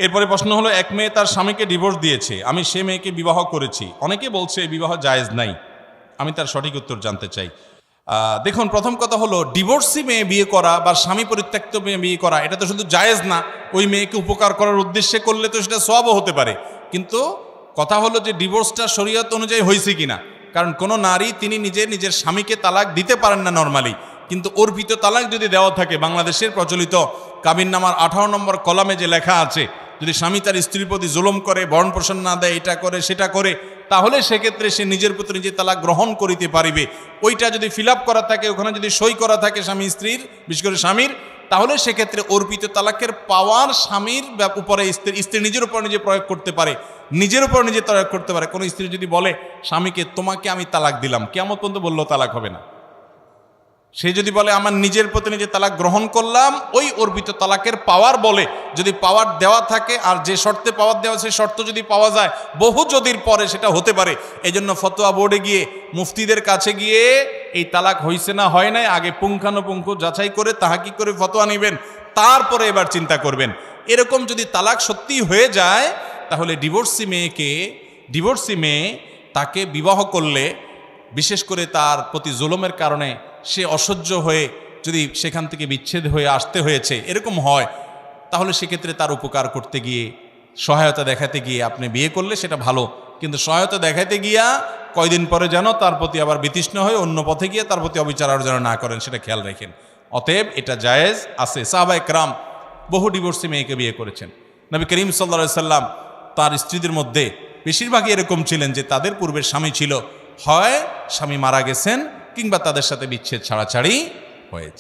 এরপরে প্রশ্ন হলো, এক মেয়ে তার স্বামীকে ডিভোর্স দিয়েছে, আমি সে মেয়েকে বিবাহ করেছি, অনেকে বলছে বিবাহ জায়েজ নাই, আমি তার সঠিক উত্তর জানতে চাই। দেখুন, প্রথম কথা হলো, ডিভোর্সি মেয়ে বিয়ে করা বা স্বামী পরিত্যক্ত মেয়ে বিয়ে করা এটা তো শুধু জায়েজ না, ওই মেয়েকে উপকার করার উদ্দেশ্যে করলে তো সেটা সওয়াবও হতে পারে। কিন্তু কথা হলো যে ডিভোর্সটা শরীয়ত অনুযায়ী হয়েছে কিনা। কারণ কোনো নারী তিনি নিজের স্বামীকে তালাক দিতে পারেন না নর্মালি, কিন্তু অর্পিত তালাক যদি দেওয়া থাকে, বাংলাদেশের প্রচলিত কাবিননামার 18 নম্বর কলামে যে লেখা আছে, যদি স্বামী তার স্ত্রীর প্রতি জুলুম করে, ভরণ পোষণ না দেয়, এটা করে সেটা করে, তাহলে সেক্ষেত্রে সে নিজের প্রতি নিজে তালাক গ্রহণ করিতে পারিবে। ওইটা যদি ফিল আপ করা থাকে, ওখানে যদি সই করা থাকে স্বামী স্ত্রীর, বিশেষ করে স্বামীর, তাহলে সেক্ষেত্রে অর্পিত তালাকের পাওয়ার স্বামীর উপরে স্ত্রী নিজের উপর নিজে প্রয়োগ করতে পারে, নিজের উপর নিজে প্রয়োগ করতে পারে। কোনো স্ত্রী যদি বলে স্বামীকে, তোমাকে আমি তালাক দিলাম, কিয়ামত পর্যন্ত বললেও তালাক হবে না। সে যদি বলে আমার নিজের প্রতি নিজে তালাক গ্রহণ করলাম, ওই অর্পিত তালাকের পাওয়ার বলে, যদি পাওয়ার দেওয়া থাকে আর যে শর্তে পাওয়ার দেওয়া সেই শর্ত যদি পাওয়া যায়, বহু যদির পরে সেটা হতে পারে। এই জন্য ফতোয়া বোর্ডে গিয়ে, মুফতিদের কাছে গিয়ে এই তালাক হয়েছে না হয় নাই আগে পুঙ্খানুপুঙ্খ যাচাই করে তাহাকি করে ফতোয়া নেবেন, তারপরে এবার চিন্তা করবেন। এরকম যদি তালাক সত্যি হয়ে যায়, তাহলে ডিভোর্সি মেয়ে তাকে বিবাহ করলে, বিশেষ করে তার প্রতি জুলুমের কারণে সে অসহ্য হয়ে যদি সেখান থেকে বিচ্ছেদ হয়ে আসতে হয়েছে, এরকম হয়, তাহলে সেক্ষেত্রে তার উপকার করতে গিয়ে, সহায়তা দেখাতে গিয়ে আপনি বিয়ে করলে সেটা ভালো। কিন্তু সহায়তা দেখাতে গিয়া কয়দিন পরে যেন তার প্রতি আবার বিতৃষ্ণ হয়ে অন্য পথে গিয়ে তার প্রতি অবিচার আর যেন না করেন, সেটা খেয়াল রাখেন। অতএব এটা জায়েজ আছে। সাহাবায়ে কেরাম বহু ডিভোর্সি মেয়েকে বিয়ে করেছেন। নবী করিম সাল্লাল্লাহু আলাইহি সাল্লাম তার স্ত্রীদের মধ্যে বেশিরভাগই এরকম ছিলেন যে তাদের পূর্বের স্বামী ছিল, হয় স্বামী মারা গেছেন কিংবা তাদের সাথে বিচ্ছেদ ছাড়াছাড়ি হয়েছে।